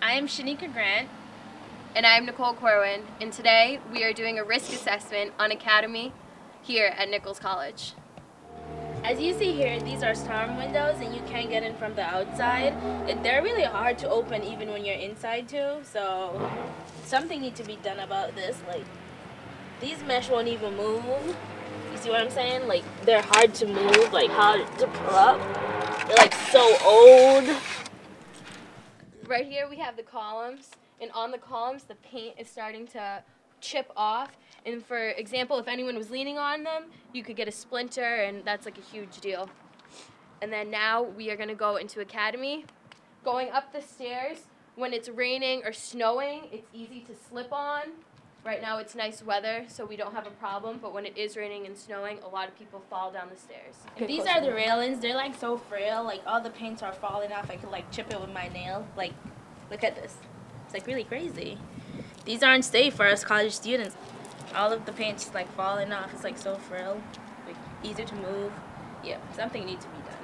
I'm Shanika Grant. And I'm Nicole Corwin, and today we are doing a risk assessment on Academy here at Nichols College. As you see here, these are storm windows and you can't get in from the outside. They're really hard to open even when you're inside too, so something needs to be done about this. Like, these mesh won't even move. You see what I'm saying? Like, they're hard to move, like hard to pull up. They're like so old. Right here we have the columns, and on the columns the paint is starting to chip off, and for example, if anyone was leaning on them, you could get a splinter, and that's like a huge deal. And then now we are going to go into Academy. Going up the stairs, when it's raining or snowing, it's easy to slip on. Right now it's nice weather, so we don't have a problem, but when it is raining and snowing, a lot of people fall down the stairs. These are the railings. They're like so frail, like all the paints are falling off. I could like chip it with my nail. Like, look at this. It's like really crazy. These aren't safe for us college students. All of the paint's just like falling off. It's like so frail, like easier to move. Yeah, something needs to be done.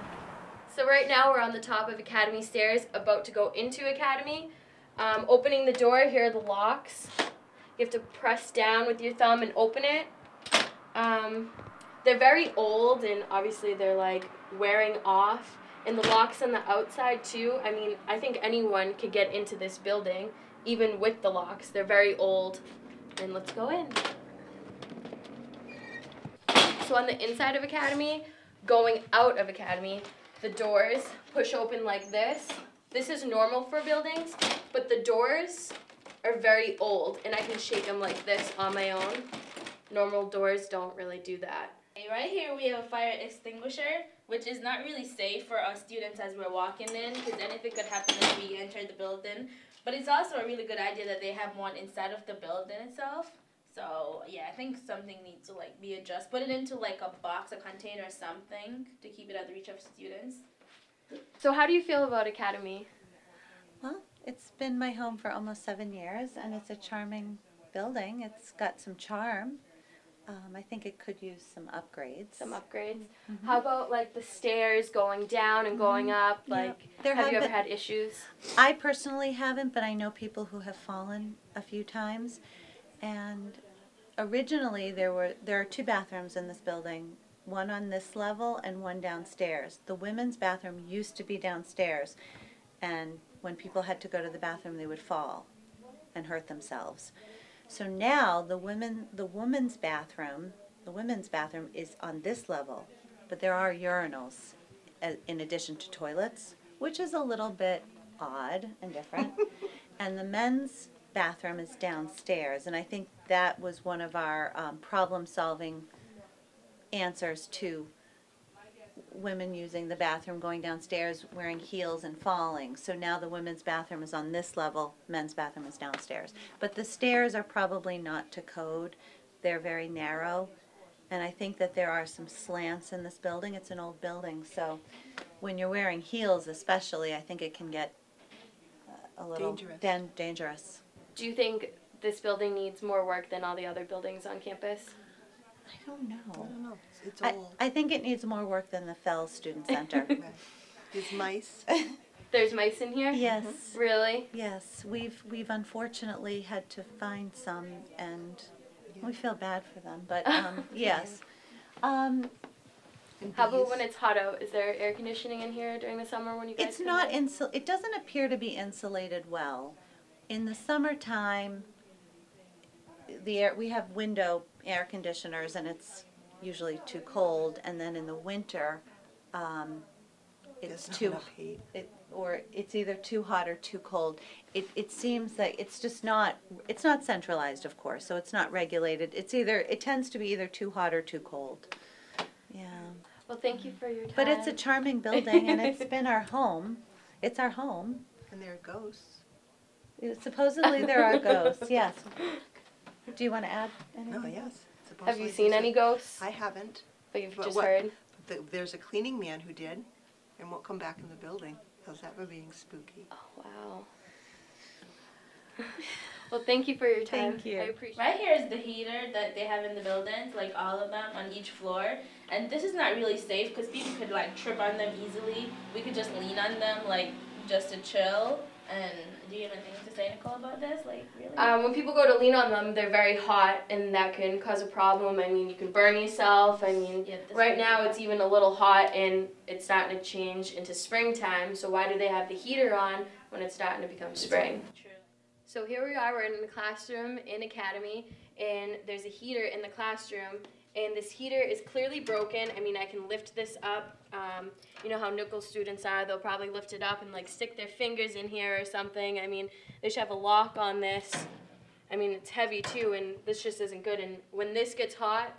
So right now we're on the top of Academy stairs, about to go into Academy. Opening the door, here are the locks. You have to press down with your thumb and open it. They're very old, and obviously they're like wearing off. And the locks on the outside too, I mean, I think anyone could get into this building, even with the locks. They're very old. And let's go in. So on the inside of Academy, going out of Academy, the doors push open like this. This is normal for buildings, but the doors are very old, and I can shake them like this on my own. Normal doors don't really do that. Right here we have a fire extinguisher, which is not really safe for us students as we're walking in, because anything could happen as we enter the building. But it's also a really good idea that they have one inside of the building itself. So yeah, I think something needs to like be adjusted. Put it into like a box, a container, or something to keep it at the reach of students. So how do you feel about Academy? Well, it's been my home for almost 7 years, and it's a charming building. It's got some charm. I think it could use some upgrades. Mm-hmm. How about like the stairs going down and going up? Like, have you ever had issues? I personally haven't, but I know people who have fallen a few times. And originally there are 2 bathrooms in this building, one on this level and one downstairs. The women's bathroom used to be downstairs, and when people had to go to the bathroom, they would fall and hurt themselves. So now the women's bathroom is on this level, but there are urinals in addition to toilets, which is a little bit odd and different. And the men's bathroom is downstairs, and I think that was one of our problem-solving answers to women using the bathroom, going downstairs, wearing heels and falling. So now the women's bathroom is on this level, men's bathroom is downstairs. But the stairs are probably not to code. They're very narrow, and I think that there are some slants in this building. It's an old building, so when you're wearing heels especially, I think it can get a little dangerous. Do you think this building needs more work than all the other buildings on campus? I don't know. I don't know. It's old. I think it needs more work than the Fells Student Center. Right. There's mice. There's mice in here? Yes. Really? Yes. We've unfortunately had to find some, and we feel bad for them. But yes. How about when it's hot out? Is there air conditioning in here during the summer when you guys It's not it doesn't appear to be insulated well. In the summertime, we have window air conditioners, and it's usually too cold. And then in the winter, it's too heat. Or it's either too hot or too cold. It seems like it's just not centralized, of course, so it's not regulated. It tends to be either too hot or too cold. Yeah. Well, thank you for your time. But it's a charming building, and it's been our home. It's our home. And there are ghosts. Supposedly there are ghosts, yes. Do you want to add anything? Oh, yes. Have you seen any ghosts? I haven't. But you've just heard? There's a cleaning man who did, and won't come back in the building. How's that for being spooky? Oh, wow. Well, thank you for your time. Thank you. I appreciate it. Right here is the heater that they have in the buildings, like all of them on each floor. And this is not really safe because people could like trip on them easily. We could just lean on them like just to chill. And do you have anything to say, Nicole, about this? Like, really? When people go to lean on them, they're very hot, and that can cause a problem. I mean, you can burn yourself. I mean, Yeah, right now it's even a little hot, and it's starting to change into springtime. So why do they have the heater on when it's starting to become spring? True. So here we are, we're in the classroom in Academy, and there's a heater in the classroom, and this heater is clearly broken. I mean, I can lift this up. You know how Nichols students are, they'll probably lift it up and like stick their fingers in here or something. I mean, they should have a lock on this. I mean, it's heavy too, and this just isn't good, and when this gets hot,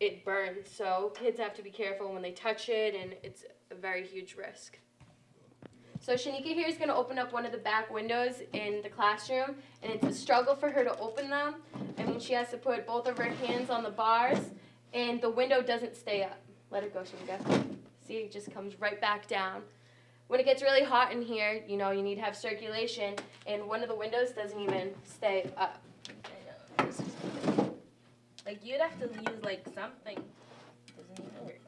it burns. So kids have to be careful when they touch it, and it's a very huge risk. So Shanika here is going to open up one of the back windows in the classroom, and it's a struggle for her to open them. I mean, she has to put both of her hands on the bars, and the window doesn't stay up. Let her go, Shanika. See, it just comes right back down. When it gets really hot in here, you know, you need to have circulation, and one of the windows doesn't even stay up. I know. This is like, you'd have to use, like, something. Doesn't even work.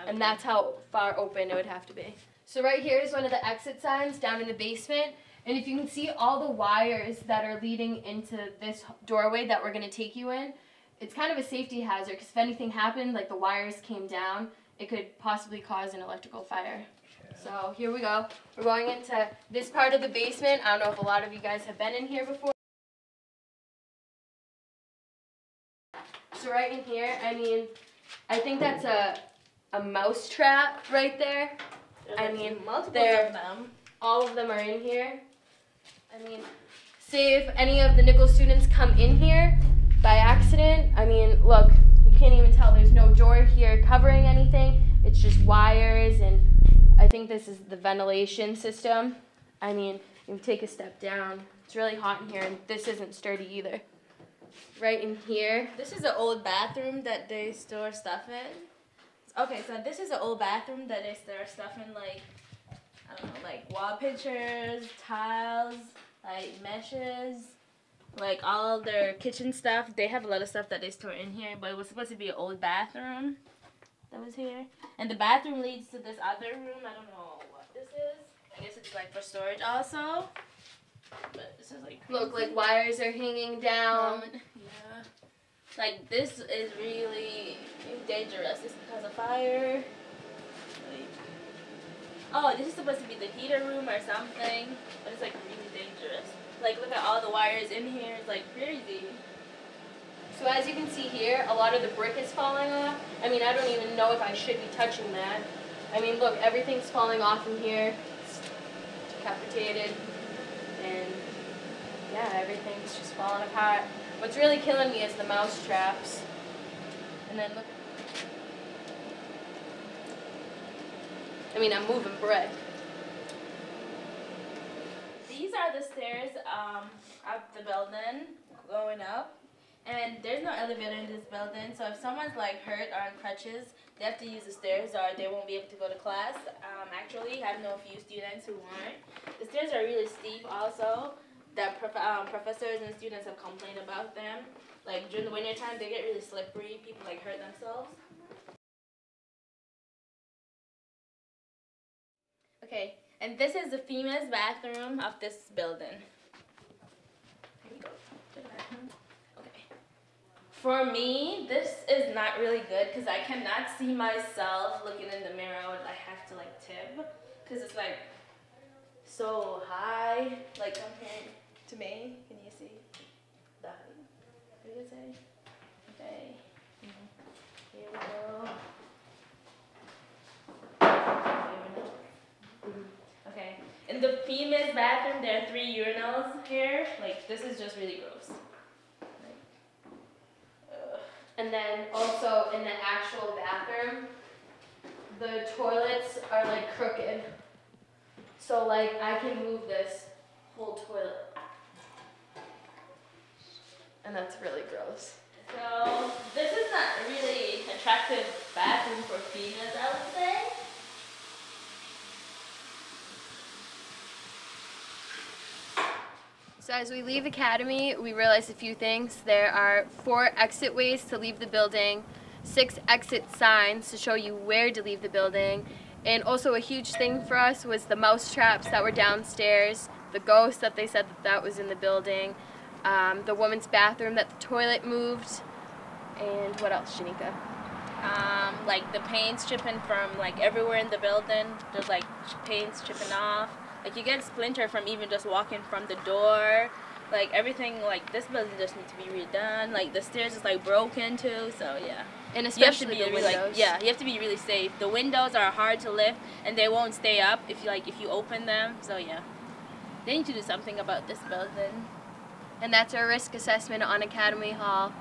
And that's how far open it would have to be. So right here is one of the exit signs down in the basement. And if you can see all the wires that are leading into this doorway that we're going to take you in, it's kind of a safety hazard because if anything happened, like the wires came down, it could possibly cause an electrical fire. So here we go. We're going into this part of the basement. I don't know if a lot of you guys have been in here before. So right in here, I mean, I think that's a mouse trap right there. I mean, multiple of them. All of them are in here. I mean, say if any of the Nichols students come in here by accident, I mean, look, you can't even tell there's no door here covering anything. It's just wires, and I think this is the ventilation system. I mean, you take a step down. It's really hot in here, and this isn't sturdy either. Right in here. This is an old bathroom that they store stuff in. Okay, so this is an old bathroom that they store stuff in, like, I don't know, like wall pictures, tiles, like meshes, like all their kitchen stuff. They have a lot of stuff that they store in here, but it was supposed to be an old bathroom that was here. And the bathroom leads to this other room. I don't know what this is. I guess it's like for storage also. But this is like crazy. Look, like wires are hanging down. Yeah. Like, this is really dangerous. It's because of fire. Like, oh, this is supposed to be the heater room or something. But it's like really dangerous. Like, look at all the wires in here. It's like crazy. So as you can see here, a lot of the brick is falling off. I mean, I don't even know if I should be touching that. I mean, look, everything's falling off in here. It's decapitated. And yeah, everything's just falling apart. What's really killing me is the mouse traps. And then look. I mean, I'm moving brick. These are the stairs up the building, going up. And there's no elevator in this building, so if someone's like hurt or on crutches, they have to use the stairs or they won't be able to go to class. Actually, I know a few students who weren't. The stairs are really steep also. That professors and students have complained about them. Like during the winter time, they get really slippery. People like hurt themselves. Okay, and this is the females' bathroom of this building. Here we go. To the bathroom. Okay. For me, this is not really good because I cannot see myself looking in the mirror. I have to like tip because it's like so high, like compared to me. Can you see the height? What do you say? Okay. Here we go. Okay. In the female's bathroom, there are 3 urinals here. Like, this is just really gross. And then also in the actual bathroom, the toilets are like crooked. So like I can move this whole toilet. And that's really gross. So, this is not a really attractive bathroom for females, I would say. So as we leave Academy, we realized a few things. There are 4 exit ways to leave the building, 6 exit signs to show you where to leave the building, And also a huge thing for us was the mouse traps that were downstairs, the ghost that they said that was in the building, the woman's bathroom that the toilet moved, and what else, Shanika? Like the paint's chipping from like everywhere in the building. There's like paint's chipping off. Like you get a splinter from even just walking from the door. Like everything, like this building just needs to be redone. Like the stairs is like broken too, so yeah. And You have to especially be the really, windows. like, yeah, you have to be really safe. The windows are hard to lift and they won't stay up if you open them. So yeah, they need to do something about this building. And that's our risk assessment on Academy Hall.